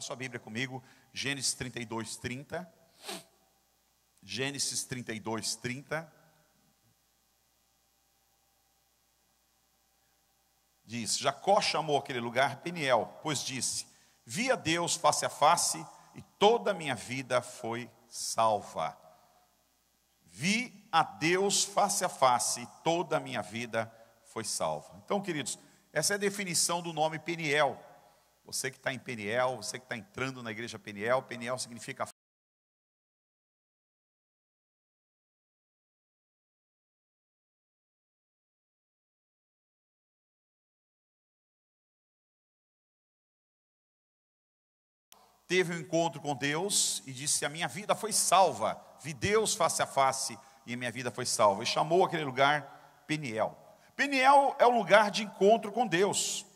Abra sua Bíblia comigo, Gênesis 32, 30. Gênesis 32, 30. Diz: Jacó chamou aquele lugar Peniel, pois disse: vi a Deus face a face e toda a minha vida foi salva. Vi a Deus face a face e toda a minha vida foi salva. Então, queridos, essa é a definição do nome Peniel. Você que está em Peniel, você que está entrando na igreja Peniel, Peniel significa teve um encontro com Deus e disse: a minha vida foi salva. Vi Deus face a face e a minha vida foi salva. E chamou aquele lugar Peniel. Peniel é um lugar de encontro com Deus.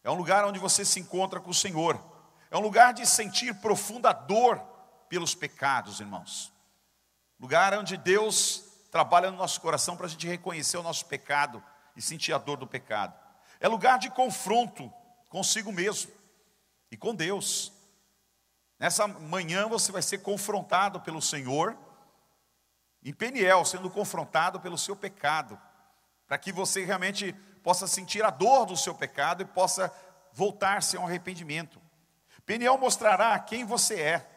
É um lugar onde você se encontra com o Senhor. É um lugar de sentir profunda dor pelos pecados, irmãos. Lugar onde Deus trabalha no nosso coração para a gente reconhecer o nosso pecado e sentir a dor do pecado. É lugar de confronto consigo mesmo e com Deus. Nessa manhã você vai ser confrontado pelo Senhor, em Peniel, sendo confrontado pelo seu pecado, para que você realmente possa sentir a dor do seu pecado e possa voltar-se a um arrependimento. Peniel mostrará quem você é.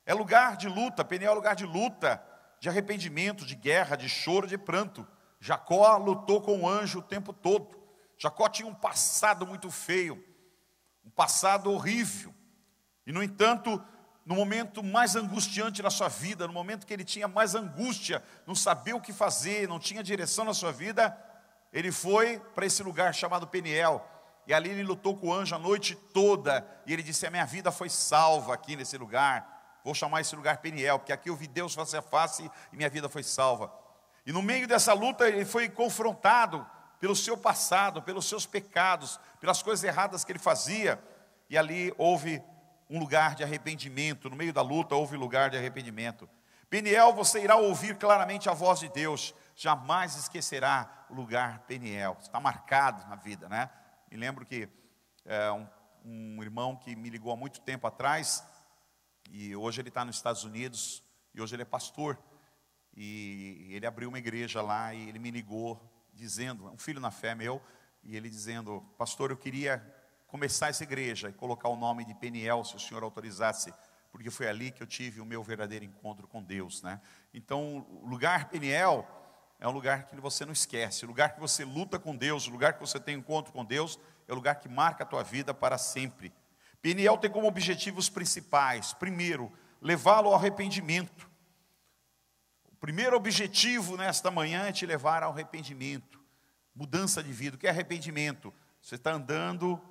É lugar de luta, Peniel é lugar de luta, de arrependimento, de guerra, de choro, de pranto. Jacó lutou com o anjo o tempo todo. Jacó tinha um passado muito feio, um passado horrível. E, no entanto, no momento mais angustiante da sua vida, no momento que ele tinha mais angústia, não sabia o que fazer, não tinha direção na sua vida, ele foi para esse lugar chamado Peniel. E ali ele lutou com o anjo a noite toda. E ele disse: a minha vida foi salva aqui nesse lugar. Vou chamar esse lugar Peniel, porque aqui eu vi Deus face a face e minha vida foi salva. E no meio dessa luta ele foi confrontado pelo seu passado, pelos seus pecados, pelas coisas erradas que ele fazia. E ali houve um lugar de arrependimento. No meio da luta houve lugar de arrependimento. Peniel, você irá ouvir claramente a voz de Deus. Jamais esquecerá o lugar Peniel. Está marcado na vida, né? Me lembro que um irmão que me ligou há muito tempo atrás, e hoje ele está nos Estados Unidos, e hoje ele é pastor, e ele abriu uma igreja lá, e ele me ligou dizendo, um filho na fé meu, e ele dizendo: pastor, eu queria começar essa igreja e colocar o nome de Peniel, se o senhor autorizasse, porque foi ali que eu tive o meu verdadeiro encontro com Deus, né? Então, o lugar Peniel é um lugar que você não esquece, o lugar que você luta com Deus, o lugar que você tem encontro com Deus, é o lugar que marca a tua vida para sempre. Peniel tem como objetivos principais: primeiro, levá-lo ao arrependimento. O primeiro objetivo nesta manhã é te levar ao arrependimento, mudança de vida. O que é arrependimento? Você está andando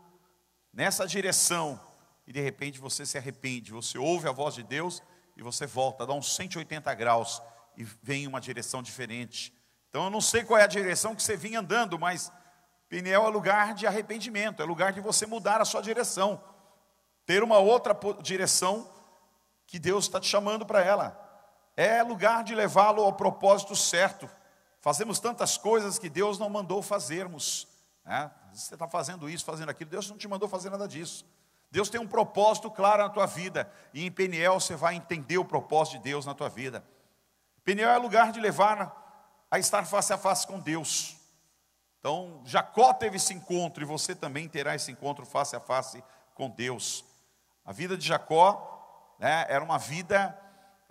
nessa direção e de repente você se arrepende, você ouve a voz de Deus e você volta, dá uns 180 graus e vem em uma direção diferente. Então eu não sei qual é a direção que você vinha andando, mas Peniel é lugar de arrependimento, é lugar de você mudar a sua direção, ter uma outra direção que Deus está te chamando para ela. É lugar de levá-lo ao propósito certo. Fazemos tantas coisas que Deus não mandou fazermos, né? Você está fazendo isso, fazendo aquilo, Deus não te mandou fazer nada disso. Deus tem um propósito claro na tua vida, e em Peniel você vai entender o propósito de Deus na tua vida. Peniel é lugar de levar a estar face a face com Deus. Então, Jacó teve esse encontro, e você também terá esse encontro face a face com Deus. A vida de Jacó, né, era uma vida,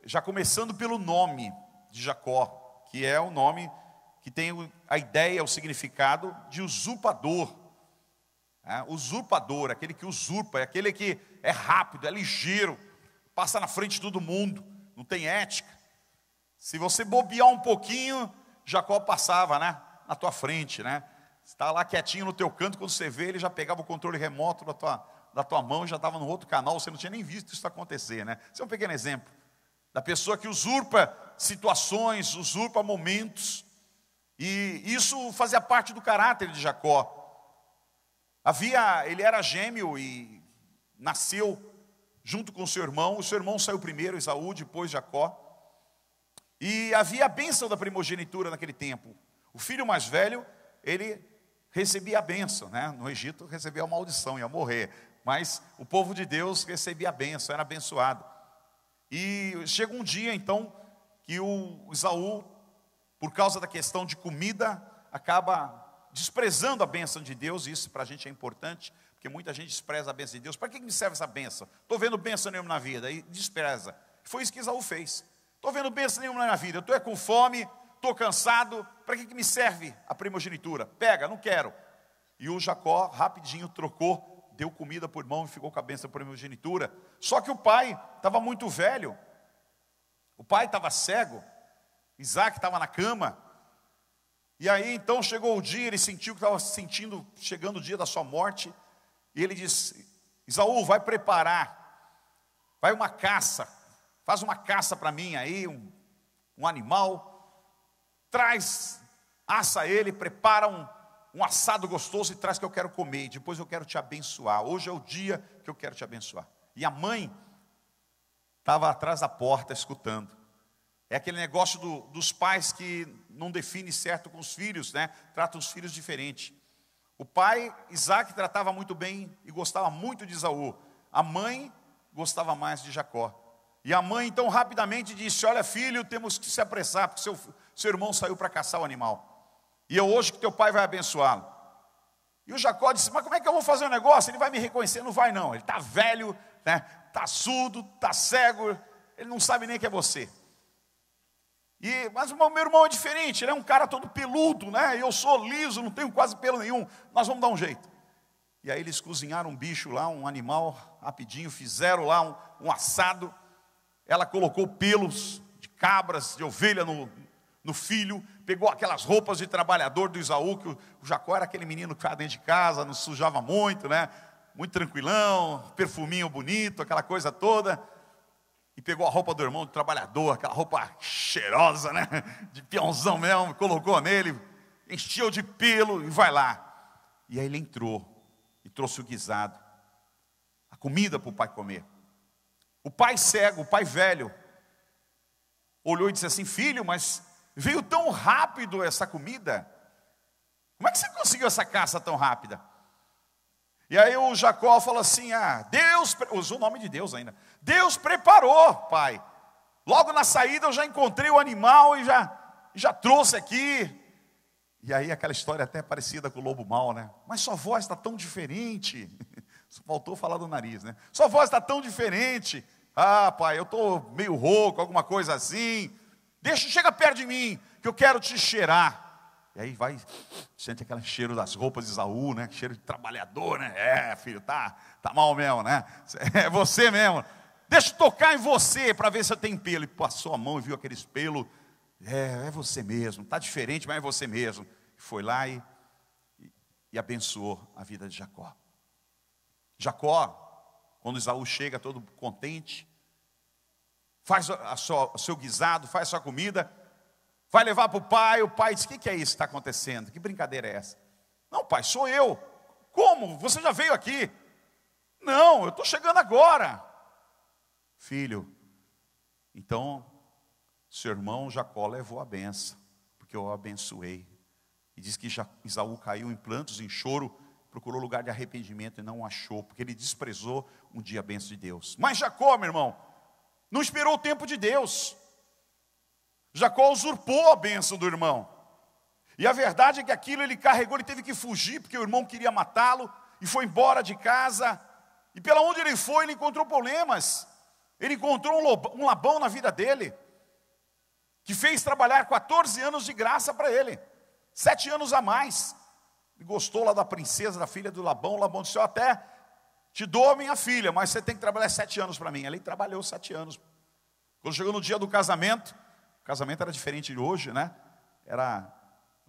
já começando pelo nome de Jacó, que é o nome que tem a ideia, o significado de usurpador. Usurpador, aquele que usurpa, é aquele que é rápido, é ligeiro, passa na frente de todo mundo, não tem ética. Se você bobear um pouquinho, Jacó passava, né, na tua frente, né? Você está lá quietinho no teu canto, quando você vê, ele já pegava o controle remoto da tua mão, já estava no outro canal, você não tinha nem visto isso acontecer, né? Esse é um pequeno exemplo da pessoa que usurpa situações, usurpa momentos, e isso fazia parte do caráter de Jacó. Ele era gêmeo e nasceu junto com o seu irmão saiu primeiro, Esaú, depois Jacó. E havia a bênção da primogenitura naquele tempo. O filho mais velho, ele recebia a bênção, né? No Egito recebia a maldição, ia morrer. mas o povo de Deus recebia a bênção, era abençoado. E chega um dia então que o Esaú, por causa da questão de comida, acaba desprezando a bênção de Deus. Isso para a gente é importante, porque muita gente despreza a bênção de Deus. Para que me serve essa bênção? Estou vendo bênção nenhuma na vida, e despreza. Foi isso que Esaú fez. Estou vendo bênção nenhuma na vida, eu estou com fome, estou cansado, para que me serve a primogenitura? Pega, não quero. E o Jacó rapidinho trocou, deu comida por irmão e ficou com a bênção da primogenitura. Só que o pai estava muito velho, o pai estava cego, Isaac estava na cama. E aí então chegou o dia, ele sentiu que estava sentindo, chegando o dia da sua morte. E ele disse: Esaú, vai preparar, vai uma caça, faz uma caça para mim aí, um animal, traz, assa ele, prepara um assado gostoso e traz que eu quero comer, e depois eu quero te abençoar. Hoje é o dia que eu quero te abençoar. E a mãe estava atrás da porta escutando. É aquele negócio dos pais que não define certo com os filhos, né? Tratam os filhos diferente. O pai, Isaac, tratava muito bem e gostava muito de Esaú. A mãe gostava mais de Jacó. E a mãe então rapidamente disse: olha filho, temos que se apressar, porque seu irmão saiu para caçar o animal. E é hoje que teu pai vai abençoá-lo. E o Jacó disse: mas como é que eu vou fazer o negócio? Ele vai me reconhecer? Não vai não, ele está velho, né? Está surdo, está cego, ele não sabe nem que é você. Mas o meu irmão é diferente, ele é um cara todo peludo, né? Eu sou liso, não tenho quase pelo nenhum, nós vamos dar um jeito. E aí eles cozinharam um bicho lá, um animal, rapidinho, fizeram lá um assado. Ela colocou pelos de cabras, de ovelha no filho, pegou aquelas roupas de trabalhador do Esaú, que o Jacó era aquele menino que ficava dentro de casa, não sujava muito, né? Muito tranquilão, perfuminho bonito, aquela coisa toda. E pegou a roupa do irmão de trabalhador, aquela roupa cheirosa, né? De peãozão mesmo, colocou nele, encheu de pelo e vai lá. E aí ele entrou e trouxe o guisado, a comida para o pai comer. O pai cego, o pai velho, olhou e disse assim: filho, mas veio tão rápido essa comida? Como é que você conseguiu essa caça tão rápida? E aí o Jacó falou assim: Deus, usou o nome de Deus ainda. Deus preparou, pai. Logo na saída eu já encontrei o animal e já trouxe aqui. E aí aquela história até parecida com o lobo mau, né? Mas sua voz está tão diferente. Faltou falar do nariz, né? Sua voz está tão diferente. Pai, eu estou meio rouco, alguma coisa assim. Chega perto de mim, que eu quero te cheirar. E aí vai, sente aquele cheiro das roupas de Esaú, né? Cheiro de trabalhador, né? Filho, tá mal mesmo, né? É você mesmo. Deixa eu tocar em você para ver se eu tenho pelo. E passou a mão e viu aqueles pelos. É você mesmo, tá diferente, mas é você mesmo. Foi lá e abençoou a vida de Jacó. Jacó, quando Esaú chega todo contente, faz o seu guisado, faz a sua comida, vai levar para o pai diz: o que é isso que está acontecendo? Que brincadeira é essa? Não, pai, sou eu. Como? Você já veio aqui? Não, eu estou chegando agora. Filho, então, seu irmão Jacó levou a benção, porque eu o abençoei. E diz que Esaú caiu em prantos, em choro, procurou lugar de arrependimento e não achou, porque ele desprezou um dia a bênção de Deus. Mas Jacó, meu irmão, não esperou o tempo de Deus. Jacó usurpou a bênção do irmão. E a verdade é que aquilo ele carregou, ele teve que fugir, porque o irmão queria matá-lo, e foi embora de casa. E pela onde ele foi, ele encontrou problemas. Ele encontrou um Labão na vida dele, que fez trabalhar 14 anos de graça para ele, 7 anos a mais. Ele gostou lá da princesa, da filha do Labão. O Labão disse: eu até te dou a minha filha, mas você tem que trabalhar 7 anos para mim. Ele trabalhou 7 anos. Quando chegou no dia do casamento, o casamento era diferente de hoje, né? Era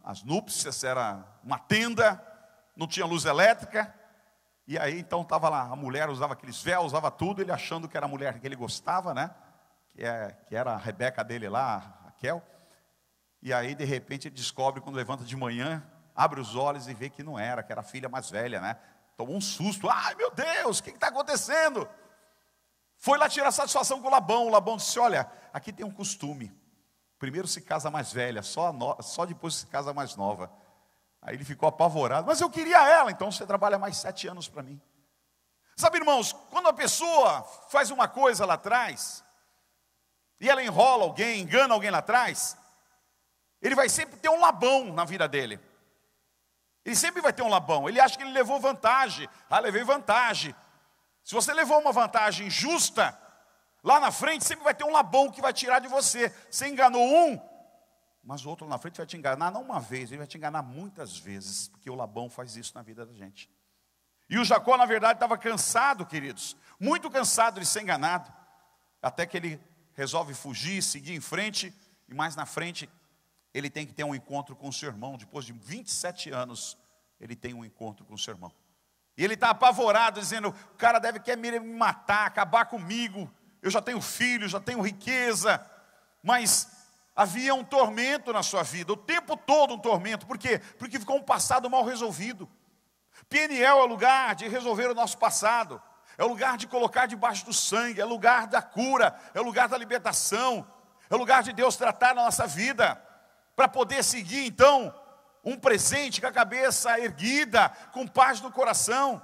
as núpcias, era uma tenda, não tinha luz elétrica. E aí então estava lá, a mulher usava aqueles véus, usava tudo, ele achando que era a mulher que ele gostava, né? Que era a Rebeca dele lá, a Raquel. E aí de repente ele descobre, quando levanta de manhã, abre os olhos e vê que não era, que era a filha mais velha, né? Tomou um susto: ai meu Deus, o que está acontecendo? Foi lá tirar satisfação com o Labão disse: olha, aqui tem um costume, primeiro se casa mais velha, só depois se casa mais nova. Aí ele ficou apavorado: mas eu queria ela. Então você trabalha mais 7 anos para mim. Sabe, irmãos, quando a pessoa faz uma coisa lá atrás, e ela enrola alguém, engana alguém lá atrás, ele vai sempre ter um Labão na vida dele. Ele sempre vai ter um Labão. Ele acha que ele levou vantagem. Ah, levei vantagem. Se você levou uma vantagem justa, lá na frente sempre vai ter um Labão que vai tirar de você. Você enganou um, mas o outro lá na frente vai te enganar não uma vez, ele vai te enganar muitas vezes, porque o Labão faz isso na vida da gente. E o Jacó, na verdade, estava cansado, queridos, muito cansado de ser enganado, até que ele resolve fugir, seguir em frente, e mais na frente, ele tem que ter um encontro com o seu irmão. Depois de 27 anos, ele tem um encontro com o seu irmão. E ele está apavorado, dizendo, o cara quer me matar, acabar comigo, eu já tenho filho, já tenho riqueza, mas havia um tormento na sua vida, o tempo todo um tormento. Por quê? Porque ficou um passado mal resolvido. Peniel é o lugar de resolver o nosso passado, é o lugar de colocar debaixo do sangue, é o lugar da cura, é o lugar da libertação, é o lugar de Deus tratar na nossa vida, para poder seguir então um presente com a cabeça erguida, com paz no coração.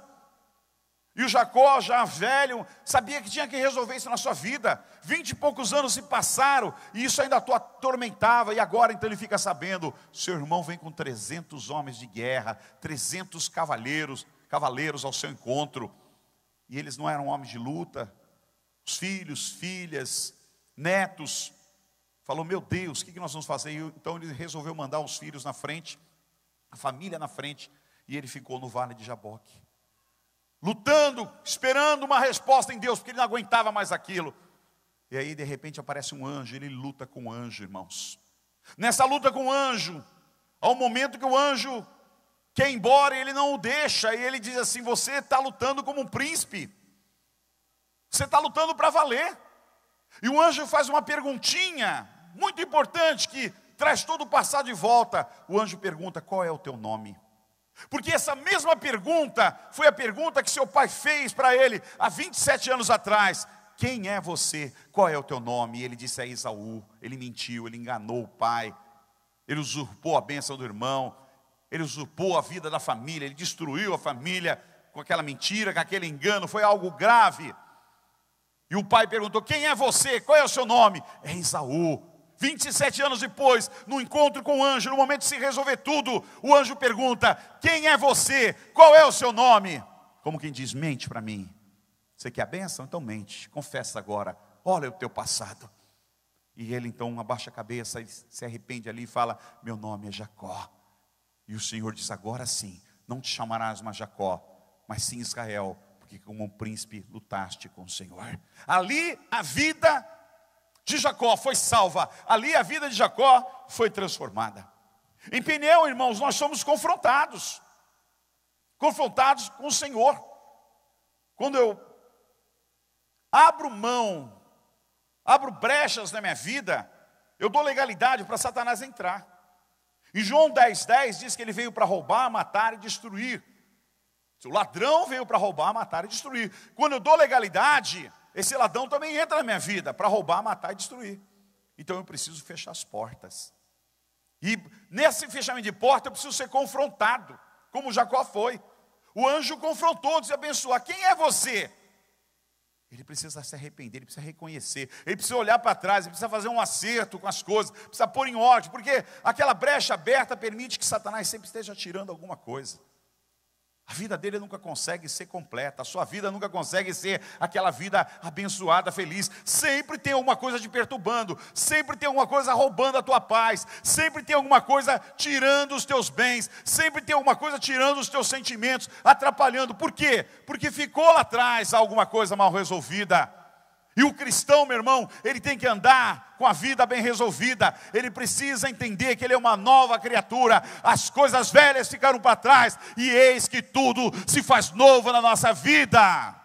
E o Jacó, já velho, sabia que tinha que resolver isso na sua vida. 20 e poucos anos se passaram, e isso ainda atormentava, e agora então ele fica sabendo, seu irmão vem com 300 homens de guerra, 300 cavaleiros ao seu encontro, e eles não eram homens de luta, os filhos, filhas, netos. Falou, meu Deus, o que nós vamos fazer? Então ele resolveu mandar os filhos na frente, a família na frente, e ele ficou no vale de Jaboque, lutando, esperando uma resposta em Deus, porque ele não aguentava mais aquilo. E aí de repente aparece um anjo, ele luta com o anjo, irmãos. Nessa luta com o anjo, há um momento que o anjo quer ir embora e ele não o deixa, e ele diz assim, você está lutando como um príncipe, você está lutando para valer. E o anjo faz uma perguntinha muito importante, que traz todo o passado de volta. O anjo pergunta, qual é o teu nome? Porque essa mesma pergunta foi a pergunta que seu pai fez para ele há 27 anos atrás. Quem é você? Qual é o teu nome? E ele disse, é Esaú. Ele mentiu, ele enganou o pai, ele usurpou a bênção do irmão, ele usurpou a vida da família, ele destruiu a família com aquela mentira, com aquele engano. Foi algo grave. E o pai perguntou, quem é você? Qual é o seu nome? É Esaú. 27 anos depois, no encontro com o anjo, no momento de se resolver tudo, o anjo pergunta, quem é você? Qual é o seu nome? Como quem diz, mente para mim. Você quer a bênção? Então mente, confessa agora, olha o teu passado. E ele então abaixa a cabeça e se arrepende ali e fala, meu nome é Jacó. E o Senhor diz, agora sim, não te chamarás mais Jacó, mas sim Israel, porque como um príncipe lutaste com o Senhor. Ali a vida de Jacó foi salva, ali a vida de Jacó foi transformada. Em Peniel, irmãos, nós somos confrontados com o Senhor. Quando eu abro mão, abro brechas na minha vida, eu dou legalidade para Satanás entrar. Em João 10:10 diz que ele veio para roubar, matar e destruir. O ladrão veio para roubar, matar e destruir. Quando eu dou legalidade, esse ladrão também entra na minha vida para roubar, matar e destruir. Então eu preciso fechar as portas. E nesse fechamento de porta eu preciso ser confrontado, como Jacó foi. O anjo confrontou, disse abençoar. Quem é você? Ele precisa se arrepender, ele precisa reconhecer, ele precisa olhar para trás, ele precisa fazer um acerto com as coisas, precisa pôr em ordem, porque aquela brecha aberta permite que Satanás sempre esteja tirando alguma coisa. A vida dele nunca consegue ser completa, a sua vida nunca consegue ser aquela vida abençoada, feliz. Sempre tem alguma coisa te perturbando, sempre tem alguma coisa roubando a tua paz, sempre tem alguma coisa tirando os teus bens, sempre tem alguma coisa tirando os teus sentimentos, atrapalhando. Por quê? Porque ficou lá atrás alguma coisa mal resolvida. E o cristão, meu irmão, ele tem que andar com a vida bem resolvida. Ele precisa entender que ele é uma nova criatura. As coisas velhas ficaram para trás e eis que tudo se faz novo na nossa vida.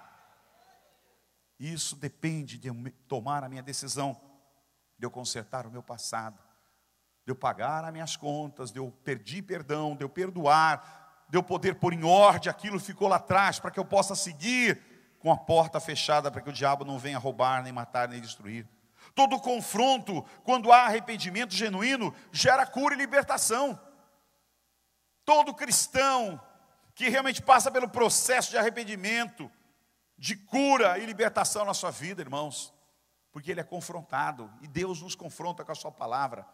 Isso depende de eu tomar a minha decisão, de eu consertar o meu passado, de eu pagar as minhas contas, de eu pedir perdão, de eu perdoar, de eu poder pôr em ordem aquilo que ficou lá atrás, para que eu possa seguir com a porta fechada, para que o diabo não venha roubar, nem matar, nem destruir. Todo confronto, quando há arrependimento genuíno, gera cura e libertação. Todo cristão que realmente passa pelo processo de arrependimento, de cura e libertação na sua vida, irmãos, porque ele é confrontado, e Deus nos confronta com a sua palavra.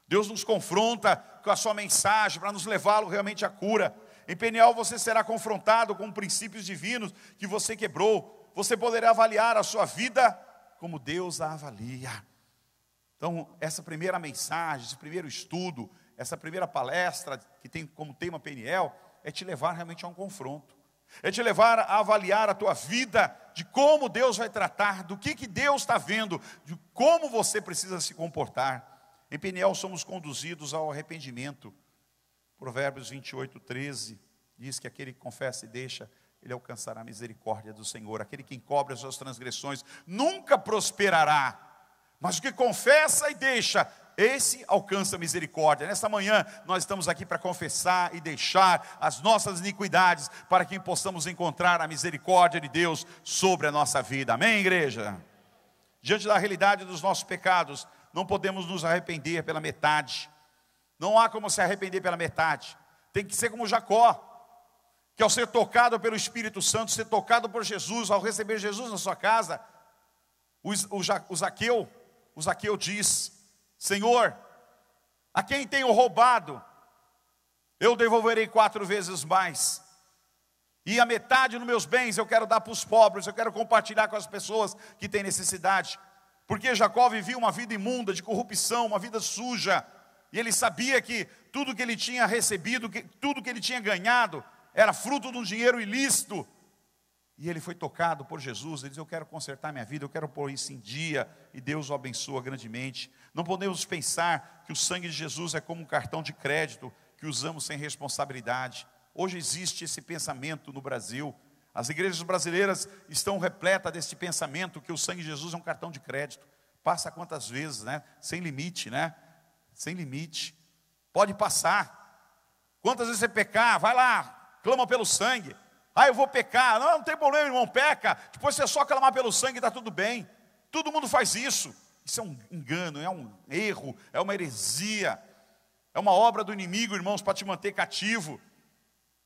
Deus nos confronta com a sua mensagem para nos levá-lo realmente à cura. Em Peniel você será confrontado com princípios divinos que você quebrou. Você poderá avaliar a sua vida como Deus a avalia. Então, essa primeira mensagem, esse primeiro estudo, essa primeira palestra que tem como tema Peniel, é te levar realmente a um confronto. É te levar a avaliar a tua vida, de como Deus vai tratar, do que Deus está vendo, de como você precisa se comportar. Em Peniel somos conduzidos ao arrependimento. Provérbios 28, 13, diz que aquele que confessa e deixa, ele alcançará a misericórdia do Senhor. Aquele que encobre as suas transgressões nunca prosperará, mas o que confessa e deixa, esse alcança a misericórdia. Nesta manhã nós estamos aqui para confessar e deixar as nossas iniquidades, para que possamos encontrar a misericórdia de Deus sobre a nossa vida. Amém, igreja? Diante da realidade dos nossos pecados, não podemos nos arrepender pela metade. Não há como se arrepender pela metade. Tem que ser como Jacó, que ao ser tocado pelo Espírito Santo, ser tocado por Jesus, ao receber Jesus na sua casa, o Zaqueu diz: Senhor, a quem tenho roubado, eu devolverei 4 vezes mais. E a metade dos meus bens eu quero dar para os pobres, eu quero compartilhar com as pessoas que têm necessidade. Porque Jacó vivia uma vida imunda, de corrupção, uma vida suja. E ele sabia que tudo que ele tinha recebido, tudo que ele tinha ganhado, era fruto de um dinheiro ilícito. E ele foi tocado por Jesus. Ele diz: eu quero consertar minha vida, eu quero pôr isso em dia. E Deus o abençoa grandemente. Não podemos pensar que o sangue de Jesus é como um cartão de crédito que usamos sem responsabilidade. Hoje existe esse pensamento no Brasil. As igrejas brasileiras estão repletas desse pensamento que o sangue de Jesus é um cartão de crédito. Passa quantas vezes, né? Sem limite, né? Sem limite. Pode passar. Quantas vezes você pecar, vai lá, clama pelo sangue. Ah, eu vou pecar. Não, não tem problema, irmão, peca. Depois você só clamar pelo sangue e está tudo bem. Todo mundo faz isso. Isso é um engano, é um erro, é uma heresia. É uma obra do inimigo, irmãos, para te manter cativo.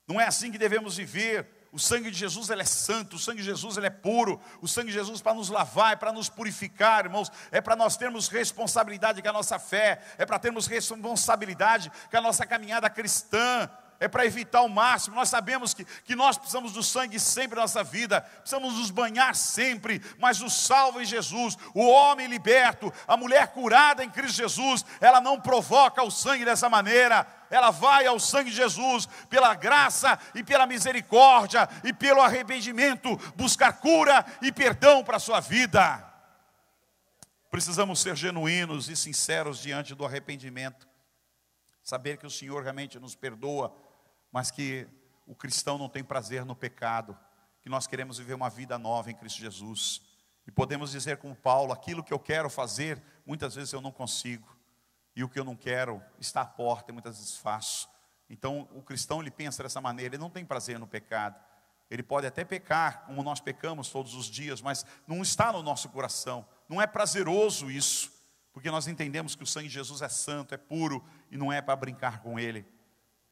Não é assim que devemos viver. O sangue de Jesus, ele é santo, o sangue de Jesus, ele é puro. O sangue de Jesus para nos lavar, é para nos purificar, irmãos. É para nós termos responsabilidade com a nossa fé. É para termos responsabilidade com a nossa caminhada cristã. É para evitar ao máximo. Nós sabemos que nós precisamos do sangue sempre na nossa vida. Precisamos nos banhar sempre. Mas o salvo em Jesus, o homem liberto, a mulher curada em Cristo Jesus, ela não provoca o sangue dessa maneira. Ela vai ao sangue de Jesus, pela graça e pela misericórdia e pelo arrependimento, buscar cura e perdão para a sua vida. Precisamos ser genuínos e sinceros diante do arrependimento. Saber que o Senhor realmente nos perdoa, mas que o cristão não tem prazer no pecado, que nós queremos viver uma vida nova em Cristo Jesus. E podemos dizer como Paulo: aquilo que eu quero fazer, muitas vezes eu não consigo. E o que eu não quero está à porta e muitas vezes faço. Então o cristão, ele pensa dessa maneira, ele não tem prazer no pecado. Ele pode até pecar, como nós pecamos todos os dias, mas não está no nosso coração. Não é prazeroso isso, porque nós entendemos que o sangue de Jesus é santo, é puro, e não é para brincar com ele.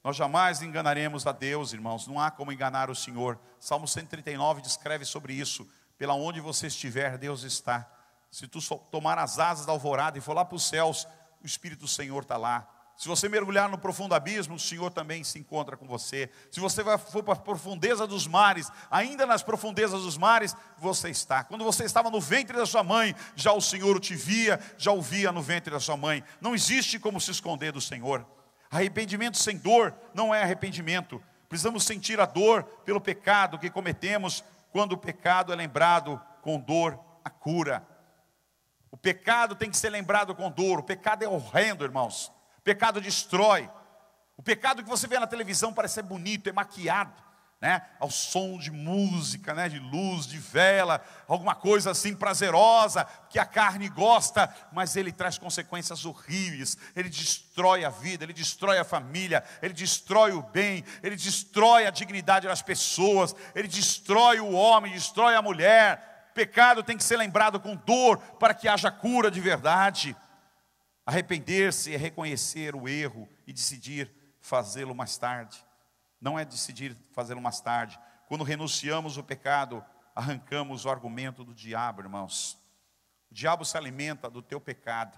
Nós jamais enganaremos a Deus, irmãos, não há como enganar o Senhor. Salmo 139 descreve sobre isso: pela onde você estiver, Deus está. Se tu tomar as asas da alvorada e for lá para os céus, o Espírito do Senhor está lá. Se você mergulhar no profundo abismo, o Senhor também se encontra com você. Se você for para a profundeza dos mares, ainda nas profundezas dos mares, você está. Quando você estava no ventre da sua mãe, já o Senhor te via, já o via no ventre da sua mãe. Não existe como se esconder do Senhor. Arrependimento sem dor não é arrependimento. Precisamos sentir a dor pelo pecado que cometemos. Quando o pecado é lembrado com dor, a cura. O pecado tem que ser lembrado com dor. O pecado é horrendo, irmãos. O pecado destrói. O pecado que você vê na televisão parece ser bonito, é maquiado, né? Ao som de música, né? De luz, de vela, alguma coisa assim prazerosa, que a carne gosta, mas ele traz consequências horríveis. Ele destrói a vida, ele destrói a família, ele destrói o bem, ele destrói a dignidade das pessoas, ele destrói o homem, destrói a mulher. Pecado tem que ser lembrado com dor para que haja cura de verdade. Arrepender-se é reconhecer o erro e decidir fazê-lo mais tarde. Não é decidir fazê-lo mais tarde. Quando renunciamos o pecado, arrancamos o argumento do diabo, irmãos. O diabo se alimenta do teu pecado.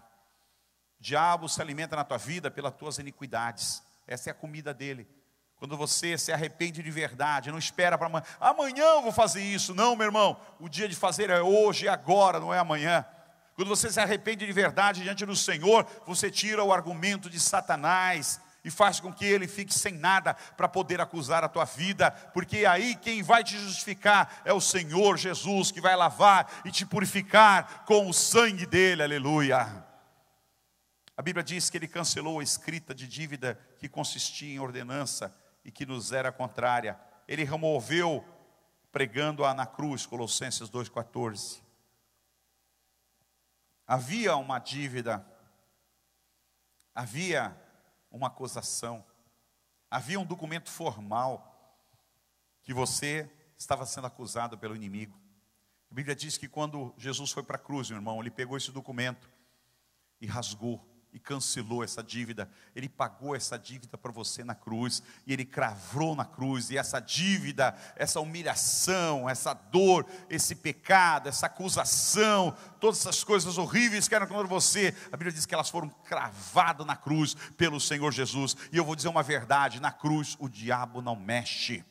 O diabo se alimenta na tua vida pelas tuas iniquidades. Essa é a comida dele. Quando você se arrepende de verdade, não espera para amanhã. Amanhã eu vou fazer isso. Não, meu irmão. O dia de fazer é hoje, é agora, não é amanhã. Quando você se arrepende de verdade diante do Senhor, você tira o argumento de Satanás e faz com que ele fique sem nada para poder acusar a tua vida, porque aí quem vai te justificar é o Senhor Jesus, que vai lavar e te purificar com o sangue dele, aleluia. A Bíblia diz que ele cancelou a escrita de dívida que consistia em ordenança e que nos era contrária. Ele removeu pregando-a na cruz, Colossenses 2,14. Havia uma dívida, havia uma acusação, havia um documento formal que você estava sendo acusado pelo inimigo. A Bíblia diz que quando Jesus foi para a cruz, meu irmão, ele pegou esse documento e rasgou e cancelou essa dívida. Ele pagou essa dívida para você na cruz, e ele cravou na cruz, e essa dívida, essa humilhação, essa dor, esse pecado, essa acusação, todas essas coisas horríveis que eram contra você, a Bíblia diz que elas foram cravadas na cruz pelo Senhor Jesus. E eu vou dizer uma verdade: na cruz o diabo não mexe.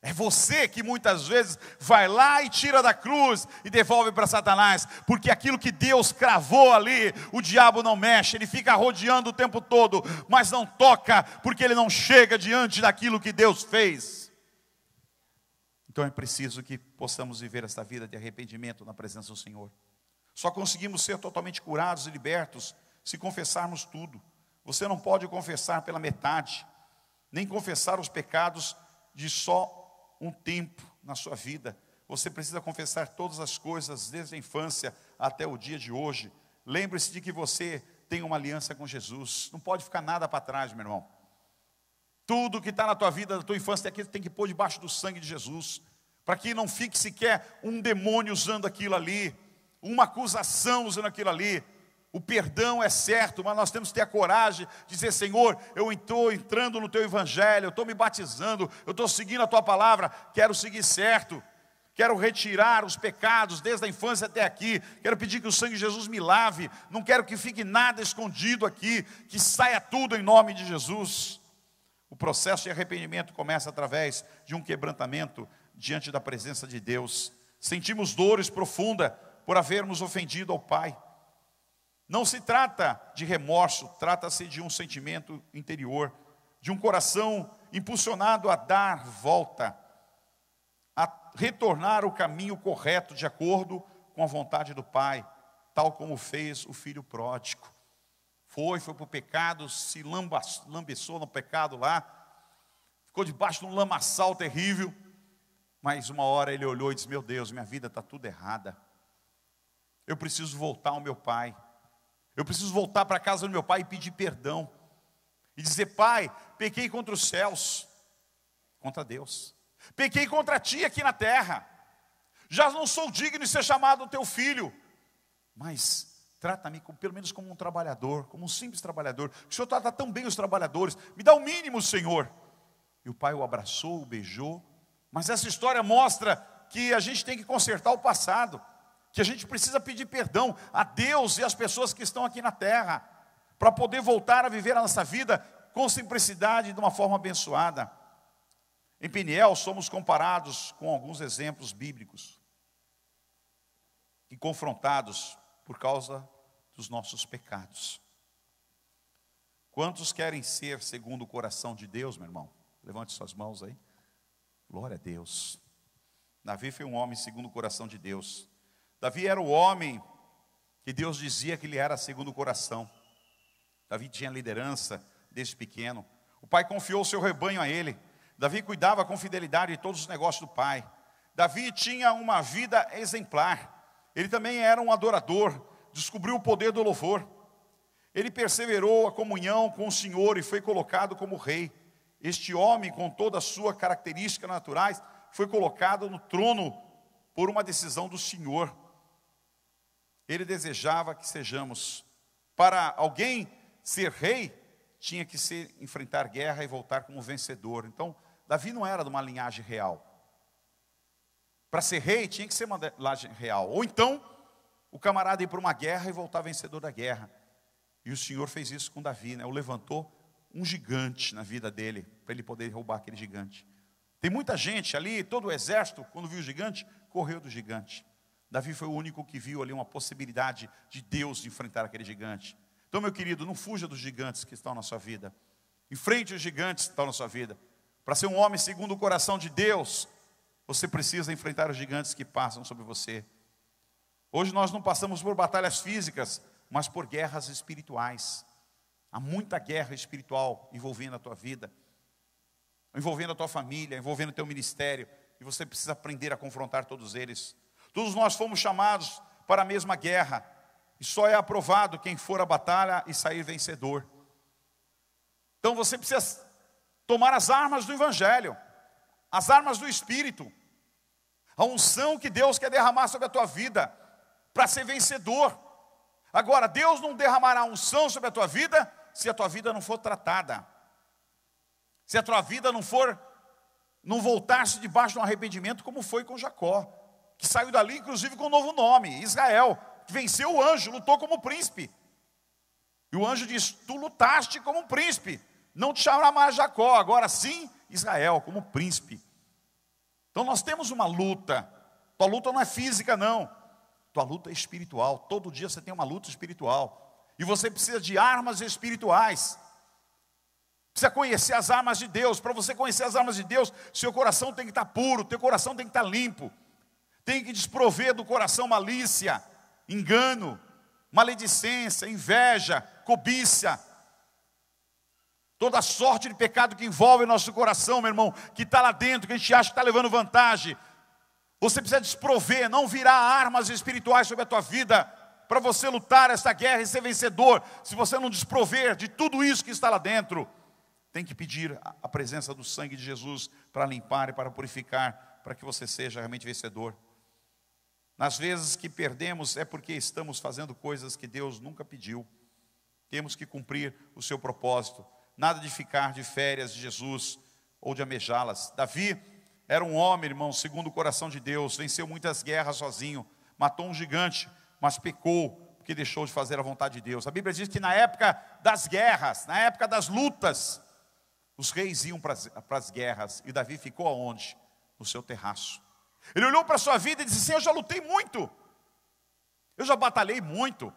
É você que muitas vezes vai lá e tira da cruz e devolve para Satanás, porque aquilo que Deus cravou ali, o diabo não mexe, ele fica rodeando o tempo todo, mas não toca, porque ele não chega diante daquilo que Deus fez. Então é preciso que possamos viver essa vida de arrependimento na presença do Senhor. Só conseguimos ser totalmente curados e libertos se confessarmos tudo. Você não pode confessar pela metade, nem confessar os pecados de só um tempo na sua vida. Você precisa confessar todas as coisas, desde a infância até o dia de hoje. Lembre-se de que você tem uma aliança com Jesus. Não pode ficar nada para trás, meu irmão. Tudo que está na tua vida, na tua infância, tem que pôr debaixo do sangue de Jesus, para que não fique sequer um demônio usando aquilo ali, uma acusação usando aquilo ali. O perdão é certo, mas nós temos que ter a coragem de dizer: Senhor, eu estou entrando no teu evangelho, eu estou me batizando, eu estou seguindo a tua palavra, quero seguir certo, quero retirar os pecados desde a infância até aqui, quero pedir que o sangue de Jesus me lave, não quero que fique nada escondido aqui, que saia tudo em nome de Jesus. O processo de arrependimento começa através de um quebrantamento diante da presença de Deus. Sentimos dores profundas por havermos ofendido ao Pai. Não se trata de remorso, trata-se de um sentimento interior, de um coração impulsionado a dar volta, a retornar ao caminho correto, de acordo com a vontade do Pai, tal como fez o filho pródigo. Foi para o pecado, se lambeçou no pecado lá, ficou debaixo de um lamaçal terrível, mas uma hora ele olhou e disse: meu Deus, minha vida está tudo errada, eu preciso voltar ao meu Pai. Eu preciso voltar para a casa do meu pai e pedir perdão. E dizer: Pai, pequei contra os céus, contra Deus. Pequei contra ti aqui na terra. Já não sou digno de ser chamado teu filho. Mas trata-me pelo menos como um trabalhador, como um simples trabalhador. O Senhor trata tão bem os trabalhadores. Me dá o mínimo, Senhor. E o pai o abraçou, o beijou. Mas essa história mostra que a gente tem que consertar o passado, que a gente precisa pedir perdão a Deus e às pessoas que estão aqui na terra, para poder voltar a viver a nossa vida com simplicidade e de uma forma abençoada. Em Peniel somos comparados com alguns exemplos bíblicos e confrontados por causa dos nossos pecados. Quantos querem ser segundo o coração de Deus, meu irmão? Levante suas mãos aí. Glória a Deus. Davi foi um homem segundo o coração de Deus. Davi era o homem que Deus dizia que ele era segundo o coração. Davi tinha liderança desde pequeno. O pai confiou o seu rebanho a ele. Davi cuidava com fidelidade de todos os negócios do pai. Davi tinha uma vida exemplar. Ele também era um adorador. Descobriu o poder do louvor. Ele perseverou a comunhão com o Senhor e foi colocado como rei. Este homem, com toda a sua característica naturais, foi colocado no trono por uma decisão do Senhor. Ele desejava que sejamos. Para alguém ser rei, tinha que enfrentar guerra e voltar como vencedor. Então, Davi não era de uma linhagem real. Para ser rei tinha que ser uma linhagem real. Ou então, o camarada ia para uma guerra e voltar vencedor da guerra. E o Senhor fez isso com Davi, né? O levantou um gigante na vida dele, para ele poder roubar aquele gigante. Tem muita gente ali, todo o exército, quando viu o gigante, correu do gigante. Davi foi o único que viu ali uma possibilidade de Deus de enfrentar aquele gigante. Então, meu querido, não fuja dos gigantes que estão na sua vida. Enfrente os gigantes que estão na sua vida. Para ser um homem segundo o coração de Deus, você precisa enfrentar os gigantes que passam sobre você. Hoje nós não passamos por batalhas físicas, mas por guerras espirituais. Há muita guerra espiritual envolvendo a tua vida, envolvendo a tua família, envolvendo o teu ministério. E você precisa aprender a confrontar todos eles. Todos nós fomos chamados para a mesma guerra. E só é aprovado quem for à batalha e sair vencedor. Então você precisa tomar as armas do Evangelho, as armas do Espírito, a unção que Deus quer derramar sobre a tua vida, para ser vencedor. Agora, Deus não derramará unção sobre a tua vida, se a tua vida não for tratada. Se a tua vida não voltar-se debaixo de um arrependimento, como foi com Jacó, que saiu dali, inclusive, com um novo nome, Israel, que venceu o anjo, lutou como príncipe. E o anjo diz, tu lutaste como um príncipe, não te chamará mais Jacó, agora sim Israel, como príncipe. Então nós temos uma luta. Tua luta não é física não, tua luta é espiritual. Todo dia você tem uma luta espiritual. E você precisa de armas espirituais. Precisa conhecer as armas de Deus. Para você conhecer as armas de Deus, seu coração tem que estar puro, teu coração tem que estar limpo. Tem que desprover do coração malícia, engano, maledicência, inveja, cobiça. Toda sorte de pecado que envolve o nosso coração, meu irmão, que está lá dentro, que a gente acha que está levando vantagem. Você precisa desprover, não virar armas espirituais sobre a tua vida, para você lutar essa guerra e ser vencedor. Se você não desprover de tudo isso que está lá dentro, tem que pedir a presença do sangue de Jesus para limpar e para purificar, para que você seja realmente vencedor. Nas vezes que perdemos é porque estamos fazendo coisas que Deus nunca pediu. Temos que cumprir o seu propósito. Nada de ficar de férias de Jesus ou de amejá-las. Davi era um homem, irmão, segundo o coração de Deus. Venceu muitas guerras sozinho. Matou um gigante, mas pecou porque deixou de fazer a vontade de Deus. A Bíblia diz que na época das guerras, na época das lutas, os reis iam para as guerras. E Davi ficou aonde? No seu terraço. Ele olhou para a sua vida e disse assim, eu já lutei muito. Eu já batalhei muito.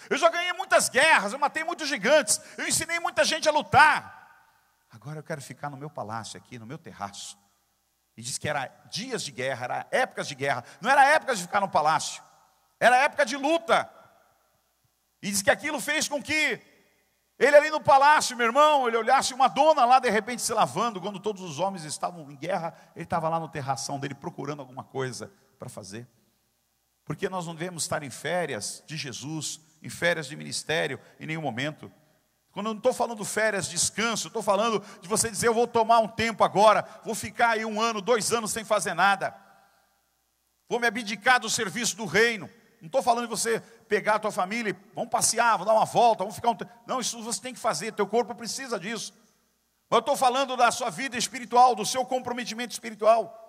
Eu já ganhei muitas guerras, eu matei muitos gigantes, eu ensinei muita gente a lutar. Agora eu quero ficar no meu palácio aqui, no meu terraço. E diz que era dias de guerra, era épocas de guerra. Não era épocas de ficar no palácio, era época de luta. E diz que aquilo fez com que ele ali no palácio, meu irmão, ele olhasse uma dona lá de repente se lavando. Quando todos os homens estavam em guerra, ele estava lá no terração dele procurando alguma coisa para fazer. Porque nós não devemos estar em férias de Jesus, em férias de ministério, em nenhum momento. Quando eu não estou falando férias, descanso, estou falando de você dizer, eu vou tomar um tempo agora, vou ficar aí 1 ano, 2 anos sem fazer nada. Vou me abdicar do serviço do reino. Não estou falando de você pegar a tua família e vamos passear, vamos dar uma volta, vamos ficar um tempo. Não, isso você tem que fazer, teu corpo precisa disso. Eu estou falando da sua vida espiritual, do seu comprometimento espiritual.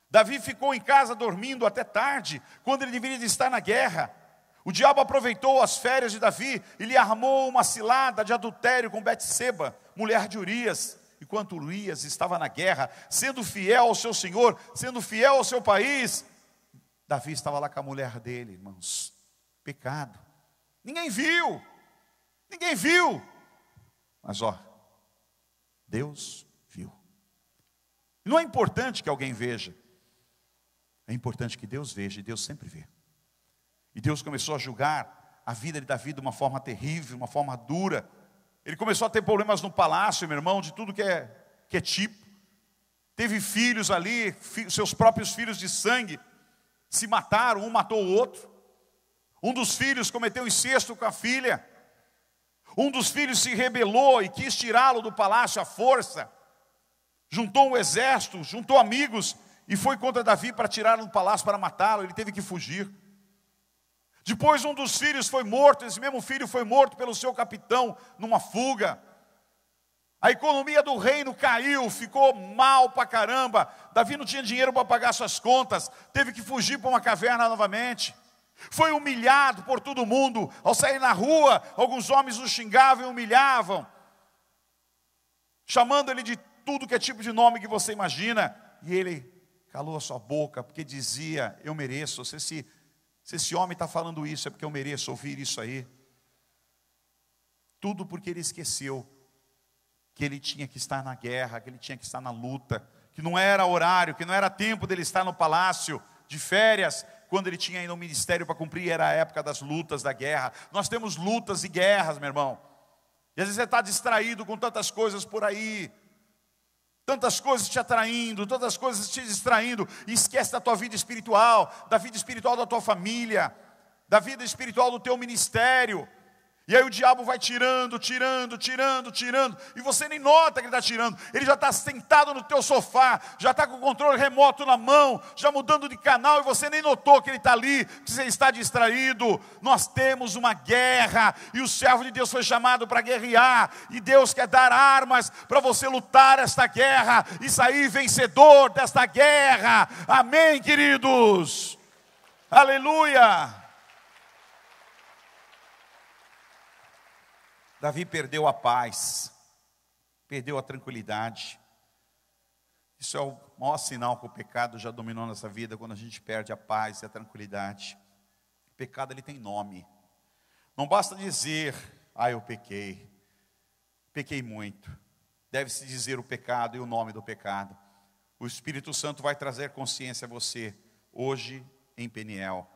Davi ficou em casa dormindo até tarde, quando ele deveria estar na guerra. O diabo aproveitou as férias de Davi e lhe armou uma cilada de adultério com Betseba, mulher de Urias. Enquanto Urias estava na guerra, sendo fiel ao seu senhor, sendo fiel ao seu país, Davi estava lá com a mulher dele, irmãos. Pecado. Ninguém viu. Ninguém viu. Mas Deus viu. E não é importante que alguém veja. É importante que Deus veja, e Deus sempre vê. E Deus começou a julgar a vida de Davi de uma forma terrível, uma forma dura. Ele começou a ter problemas no palácio, meu irmão, de tudo que é tipo. Teve filhos ali, seus próprios filhos de sangue, se mataram, um matou o outro. Um dos filhos cometeu incesto com a filha. Um dos filhos se rebelou e quis tirá-lo do palácio à força. Juntou um exército, juntou amigos e foi contra Davi para tirá-lo do palácio, para matá-lo. Ele teve que fugir. Depois um dos filhos foi morto, esse mesmo filho foi morto pelo seu capitão numa fuga. A economia do reino caiu, ficou mal pra caramba. Davi não tinha dinheiro para pagar suas contas, teve que fugir para uma caverna novamente. Foi humilhado por todo mundo. Ao sair na rua, alguns homens o xingavam e humilhavam, chamando ele de tudo que é tipo de nome que você imagina. E ele calou a sua boca, porque dizia: eu mereço. Se esse homem está falando isso, é porque eu mereço ouvir isso aí. Tudo porque ele esqueceu que ele tinha que estar na guerra, que ele tinha que estar na luta, que não era horário, que não era tempo dele estar no palácio de férias, quando ele tinha ainda um ministério para cumprir. Era a época das lutas, da guerra. Nós temos lutas e guerras, meu irmão. E às vezes você está distraído com tantas coisas por aí, tantas coisas te atraindo, tantas coisas te distraindo, e esquece da tua vida espiritual, da vida espiritual da tua família, da vida espiritual do teu ministério. E aí o diabo vai tirando, e você nem nota que ele está tirando. Ele já está sentado no teu sofá, já está com o controle remoto na mão, já mudando de canal, e você nem notou que ele está ali, que você está distraído. Nós temos uma guerra, e o servo de Deus foi chamado para guerrear, e Deus quer dar armas para você lutar esta guerra, e sair vencedor desta guerra. Amém, queridos? Aleluia! Davi perdeu a paz, perdeu a tranquilidade. Isso é o maior sinal que o pecado já dominou nossa vida, quando a gente perde a paz e a tranquilidade. O pecado, ele tem nome. Não basta dizer: eu pequei muito. Deve-se dizer o pecado e o nome do pecado. O Espírito Santo vai trazer consciência a você, hoje em Peniel.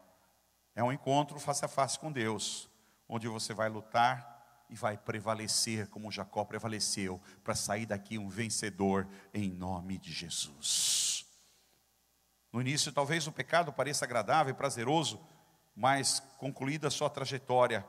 É um encontro face a face com Deus, onde você vai lutar e vai prevalecer como Jacó prevaleceu, para sair daqui um vencedor, em nome de Jesus. No início talvez o pecado pareça agradável e prazeroso, mas concluída a sua trajetória,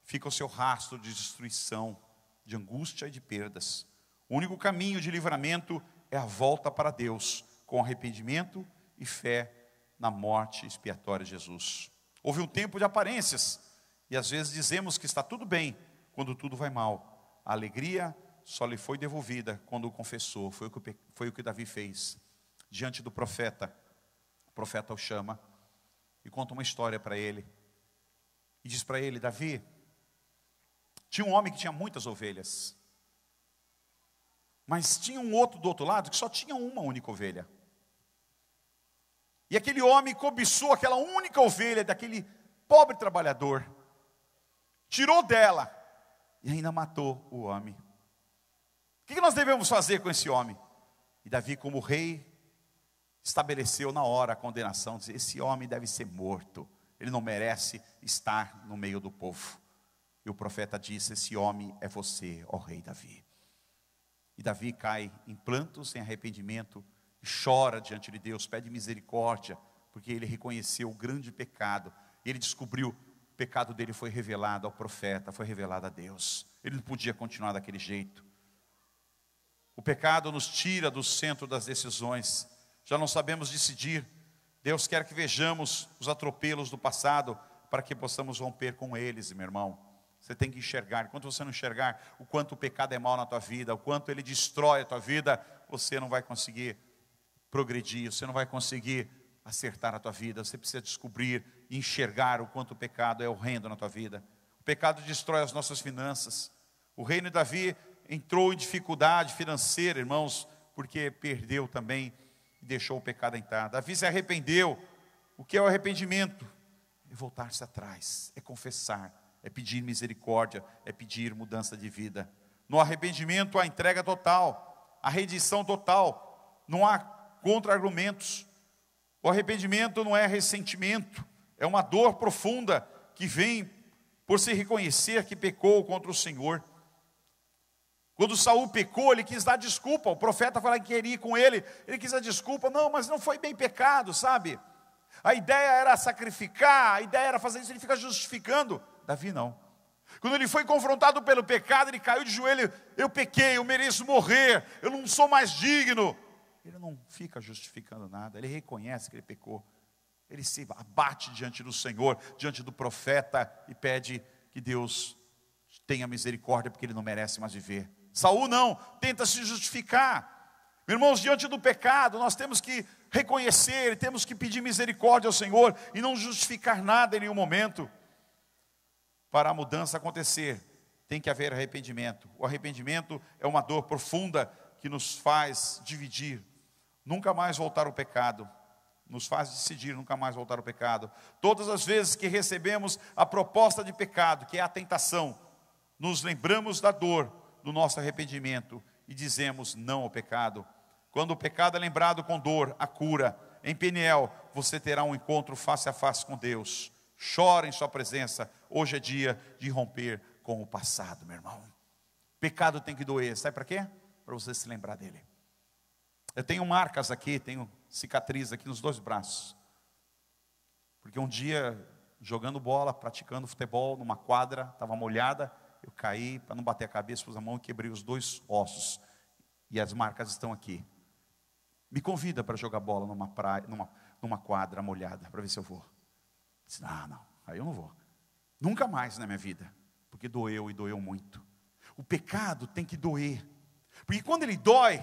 fica o seu rastro de destruição, de angústia e de perdas. O único caminho de livramento é a volta para Deus, com arrependimento e fé na morte expiatória de Jesus. Houve um tempo de aparências, e às vezes dizemos que está tudo bem, quando tudo vai mal. A alegria só lhe foi devolvida quando o confessou. Foi o que Davi fez diante do profeta. O profeta o chama e conta uma história para ele, e diz para ele: Davi, tinha um homem que tinha muitas ovelhas, mas tinha um outro do outro lado que só tinha uma única ovelha. E aquele homem cobiçou aquela única ovelha daquele pobre trabalhador, tirou dela e ainda matou o homem. O que nós devemos fazer com esse homem? E Davi, como rei, estabeleceu na hora a condenação, dizendo: esse homem deve ser morto, ele não merece estar no meio do povo. E o profeta disse: esse homem é você, ó rei Davi. E Davi cai em prantos, em arrependimento, e chora diante de Deus, pede misericórdia, porque ele reconheceu o grande pecado, e ele descobriu: o pecado dele foi revelado ao profeta, foi revelado a Deus. Ele não podia continuar daquele jeito. O pecado nos tira do centro das decisões. Já não sabemos decidir. Deus quer que vejamos os atropelos do passado, para que possamos romper com eles, meu irmão. Você tem que enxergar. Enquanto você não enxergar o quanto o pecado é mal na tua vida, o quanto ele destrói a tua vida, você não vai conseguir progredir, você não vai conseguir acertar a tua vida. Você precisa descobrir e enxergar o quanto o pecado é horrendo na tua vida. O pecado destrói as nossas finanças. O reino de Davi entrou em dificuldade financeira, irmãos, porque perdeu também e deixou o pecado entrar. Davi se arrependeu. O que é o arrependimento? É voltar-se atrás, é confessar, é pedir misericórdia, é pedir mudança de vida. No arrependimento, a entrega total, a rendição total, não há contra-argumentos. O arrependimento não é ressentimento, é uma dor profunda que vem por se reconhecer que pecou contra o Senhor. Quando Saul pecou, ele quis dar desculpa. O profeta falou que queria ir com ele, ele quis dar desculpa. Não, mas não foi bem pecado, sabe? A ideia era sacrificar, a ideia era fazer isso, ele fica justificando. Davi não. Quando ele foi confrontado pelo pecado, ele caiu de joelho: eu pequei, eu mereço morrer, eu não sou mais digno. Ele não fica justificando nada, ele reconhece que ele pecou. Ele se abate diante do Senhor, diante do profeta, e pede que Deus tenha misericórdia, porque ele não merece mais viver. Saul não, tenta se justificar. Irmãos, diante do pecado, nós temos que reconhecer, temos que pedir misericórdia ao Senhor e não justificar nada em nenhum momento. Para a mudança acontecer, tem que haver arrependimento. O arrependimento é uma dor profunda que nos faz dividir, nunca mais voltar ao pecado. Nos faz decidir nunca mais voltar ao pecado. Todas as vezes que recebemos a proposta de pecado, que é a tentação, nos lembramos da dor do nosso arrependimento e dizemos não ao pecado. Quando o pecado é lembrado com dor, a cura. Em Peniel, você terá um encontro face a face com Deus. Chora em sua presença. Hoje é dia de romper com o passado, meu irmão. Pecado tem que doer. Sabe para quê? Para você se lembrar dele. Eu tenho marcas aqui, tenho cicatriz aqui nos 2 braços. Porque um dia, jogando bola, praticando futebol numa quadra, estava molhada, eu caí, para não bater a cabeça, pus a mão e quebrei os 2 ossos. E as marcas estão aqui. Me convida para jogar bola numa praia, numa quadra molhada, para ver se eu vou. Eu disse, não, aí eu não vou. Nunca mais na minha vida, porque doeu e doeu muito. O pecado tem que doer, porque quando ele dói,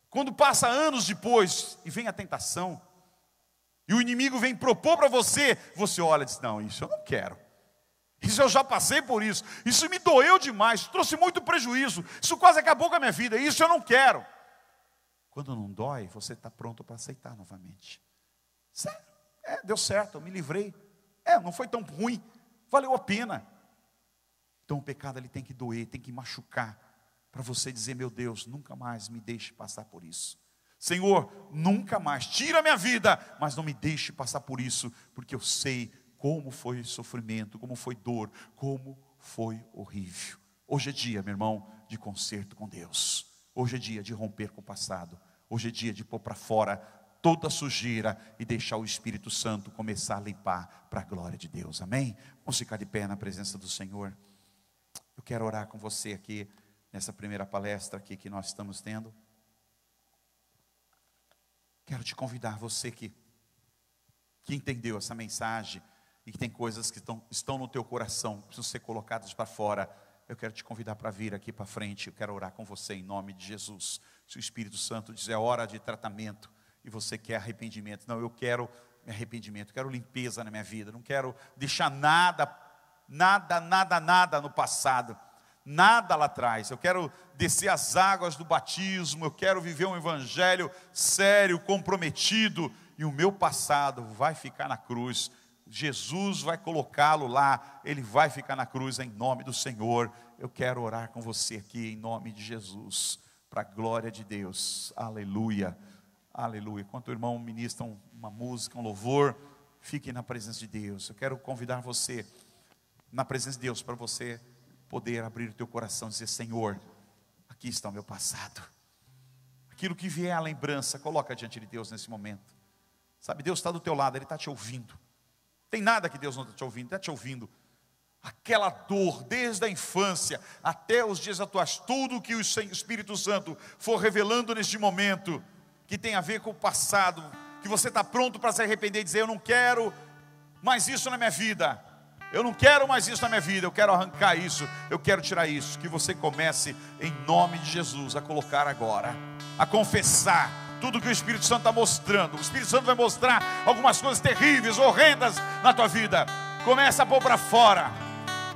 quando passa anos depois e vem a tentação, e o inimigo vem propor para você, você olha e diz, não, isso eu não quero. Isso eu já passei por isso. Isso me doeu demais, trouxe muito prejuízo. Isso quase acabou com a minha vida, isso eu não quero. Quando não dói, você está pronto para aceitar novamente. Sério, deu certo, eu me livrei. Não foi tão ruim, valeu a pena. Então o pecado ele tem que doer, tem que machucar, para você dizer, meu Deus, nunca mais me deixe passar por isso. Senhor, nunca mais, tira a minha vida, mas não me deixe passar por isso, porque eu sei como foi sofrimento, como foi dor, como foi horrível. Hoje é dia, meu irmão, de conserto com Deus. Hoje é dia de romper com o passado. Hoje é dia de pôr para fora toda a sujeira e deixar o Espírito Santo começar a limpar para a glória de Deus. Amém? Vamos ficar de pé na presença do Senhor. Eu quero orar com você aqui, nessa primeira palestra aqui que nós estamos tendo. Quero te convidar, você que entendeu essa mensagem e que tem coisas que estão no teu coração, precisam ser colocadas para fora. Eu quero te convidar para vir aqui para frente. Eu quero orar com você em nome de Jesus. Se o Espírito Santo diz, é hora de tratamento, e você quer arrependimento. Não, eu quero arrependimento, eu quero limpeza na minha vida. Não quero deixar nada no passado. Nada lá atrás. Eu quero descer as águas do batismo. Eu quero viver um evangelho sério, comprometido. E o meu passado vai ficar na cruz. Jesus vai colocá-lo lá, ele vai ficar na cruz em nome do Senhor. Eu quero orar com você aqui em nome de Jesus, para a glória de Deus. Aleluia, aleluia. Enquanto o irmão ministra uma música, um louvor, fique na presença de Deus. Eu quero convidar você na presença de Deus, para você poder abrir o teu coração e dizer, Senhor, aqui está o meu passado. Aquilo que vier à lembrança, coloca diante de Deus nesse momento. Sabe, Deus está do teu lado, ele está te ouvindo. Tem nada que Deus não está te ouvindo, está te ouvindo. Aquela dor, desde a infância até os dias atuais, tudo que o Espírito Santo for revelando neste momento, que tem a ver com o passado, que você está pronto para se arrepender e dizer, eu não quero mais isso na minha vida. Eu não quero mais isso na minha vida, eu quero arrancar isso, eu quero tirar isso. Que você comece, em nome de Jesus, a colocar agora, a confessar tudo que o Espírito Santo está mostrando. O Espírito Santo vai mostrar algumas coisas terríveis, horrendas na tua vida. Começa a pôr para fora.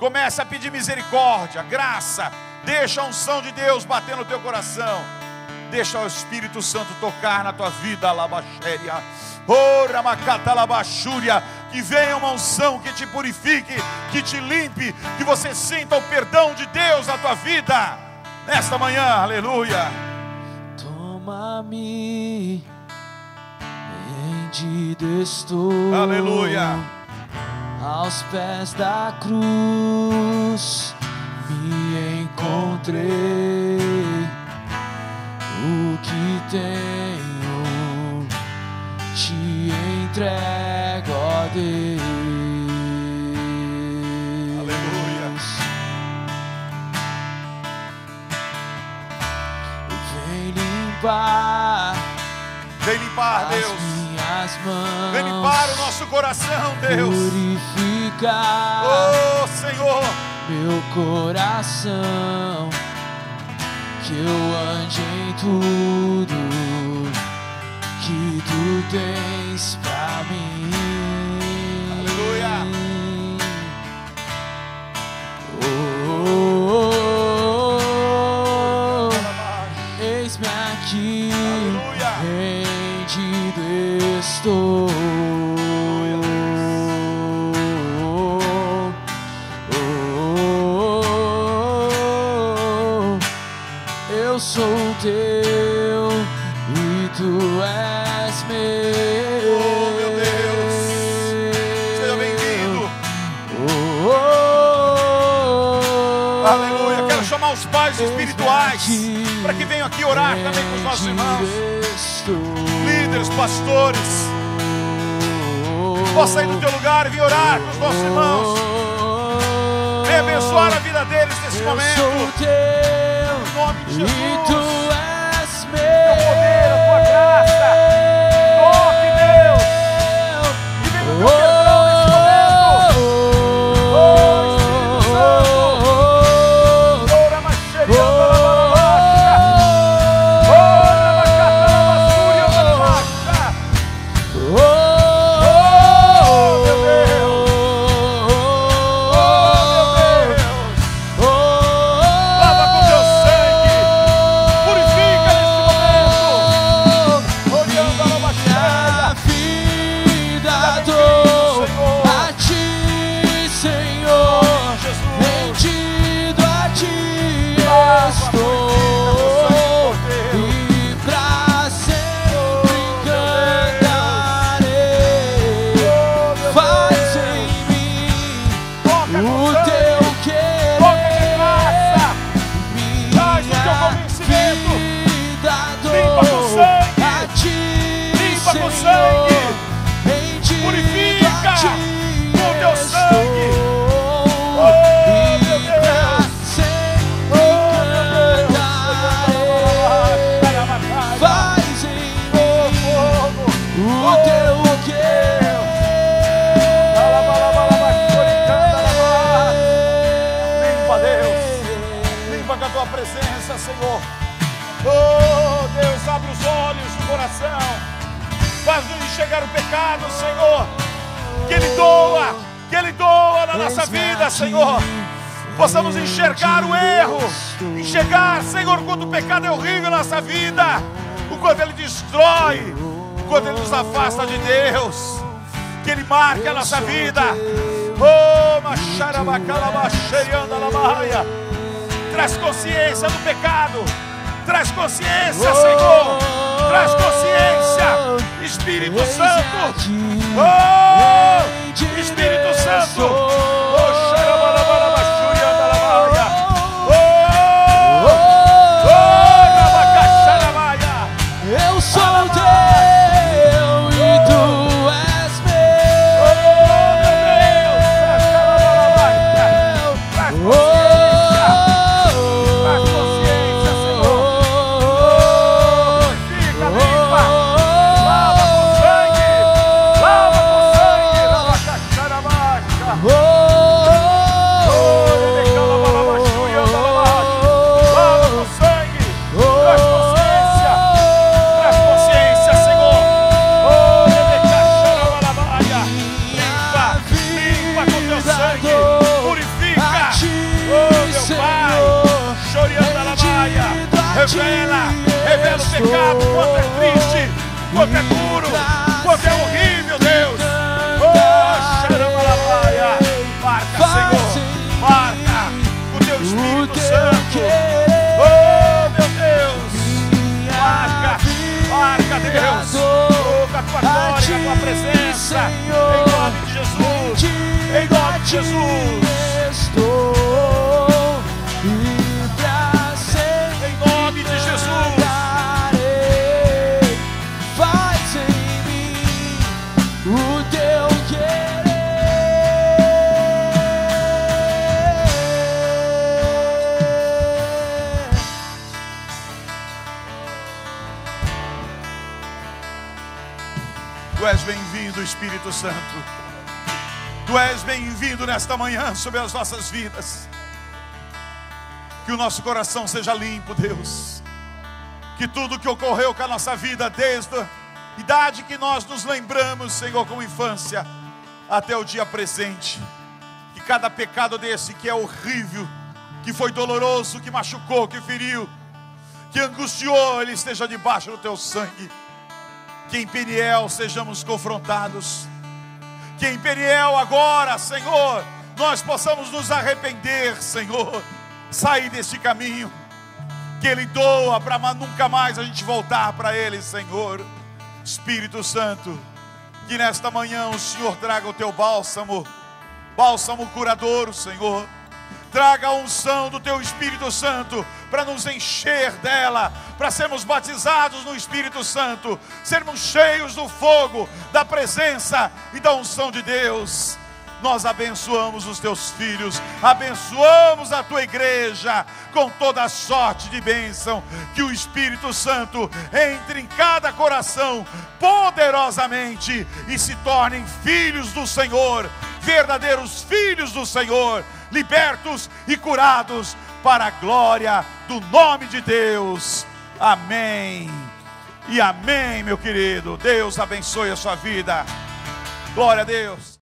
Começa a pedir misericórdia, graça. Deixa a unção de Deus bater no teu coração. Deixa o Espírito Santo tocar na tua vida. Alabaxéria. Ora macata alabaxúria. Que venha uma unção que te purifique, que te limpe, que você sinta o perdão de Deus na tua vida. Nesta manhã, aleluia. Toma-me, rendido estou, aleluia, aos pés da cruz me encontrei. O que tenho te entrego, ó Deus. Aleluia. Vem limpar, Deus. Minhas mãos, vem limpar o nosso coração, Deus. Purificar, oh Senhor, meu coração. que eu ande em tudo que tu tens pra mim. Aleluia. Eis-me aqui, Aleluia. rendido estou. Eu sou teu e tu és meu. Oh, meu Deus. Seja bem-vindo. Aleluia. Quero chamar os pais espirituais para que venham aqui orar também com os nossos irmãos. Líderes, pastores. Possa sair do teu lugar e vir orar com os nossos irmãos. Venha abençoar a vida deles nesse momento. Em nome de Jesus. E tu és meu. Teu poder, a tua graça. Toque, Deus. E vem no teu perdão nesse momento. Oh, Espírito Santo. Ora, macherianda, labarabaixa. Ora, macatalabassúria, labarabaixa. Oh, meu Deus. Lava com teu sangue. Purifica nesse momento. Olhando a Minha vida dou a ti, Senhor. Rendido a ti estou. E pra sempre cantarei. Faz em mim toca o com teu sangue. querer. Toca de graça. Traz o teu Minha convencimento. vida Limpa com dou sangue. a ti, Limpa com Senhor. sangue. Rendido Purifica a ti com teu sangue. estou. Oh, E meu pra Deus. sempre cantarei. Faz em mim o teu querer. Limpa, Deus. Limpa com a tua presença, Senhor. Oh, Deus, abre os olhos do coração. Faz-nos enxergar o pecado, Senhor. Que Ele doa na nossa vida, Senhor. Possamos enxergar o erro. Enxergar, Senhor, quanto o pecado é horrível na nossa vida. O quanto ele destrói. O quanto ele nos afasta de Deus. Que Ele marque a nossa vida. Oh, macharabacalabaxeriandalabaia. Traz consciência do pecado. Traz consciência, Senhor. Traz consciência. Espírito Santo. Oh, Espírito Santo. Oh, xarabalabalabaxuriandalabaia. Oh, rabacaxarabaia. Eu sou teu e tu és meu. Oh, meu Deus. Traz consciência. Traz consciência, Senhor. Purifica, limpa. Lava com sangue. Lava com sangue. Rabacaxarabaia. Lava com sangue. Traz consciência. Traz consciência, Senhor. Oh, rebecaxarabalabaya. Limpa com teu sangue. Purifica. Oh, meu Pai. Choriandalabaia. Revela o pecado, quanto é triste, quanto é duro, quanto é horrível, Deus. Oh, xarabalabaya. Marca, Senhor. Marca o teu Espírito Santo. Oh, meu Deus. Marca, Deus. Oh, com a tua glória, com a tua presença. Em nome de Jesus. Em nome de Jesus. Estou e pra sempre Em nome de Jesus. cantarei. Faz em mim o teu querer. Tu és bem-vindo, Espírito Santo. Tu és bem-vindo nesta manhã sobre as nossas vidas. Que o nosso coração seja limpo, Deus. Que tudo que ocorreu com a nossa vida, desde a idade que nós nos lembramos, Senhor, como infância, até o dia presente, que cada pecado desse que é horrível, que foi doloroso, que machucou, que feriu, que angustiou, ele esteja debaixo do teu sangue. Que em Peniel sejamos confrontados. Que em Peniel agora, Senhor, nós possamos nos arrepender, Senhor, sair desse caminho que Ele doa para nunca mais a gente voltar para Ele, Senhor. Espírito Santo, que nesta manhã o Senhor traga o teu bálsamo, bálsamo curador, Senhor. Traga a unção do teu Espírito Santo para nos encher dela, para sermos batizados no Espírito Santo, sermos cheios do fogo, da presença e da unção de Deus. Nós abençoamos os teus filhos, abençoamos a tua igreja com toda a sorte de bênção. Que o Espírito Santo entre em cada coração poderosamente e se tornem filhos do Senhor, verdadeiros filhos do Senhor, libertos e curados para a glória do nome de Deus. Amém e amém, meu querido. Deus abençoe a sua vida. Glória a Deus.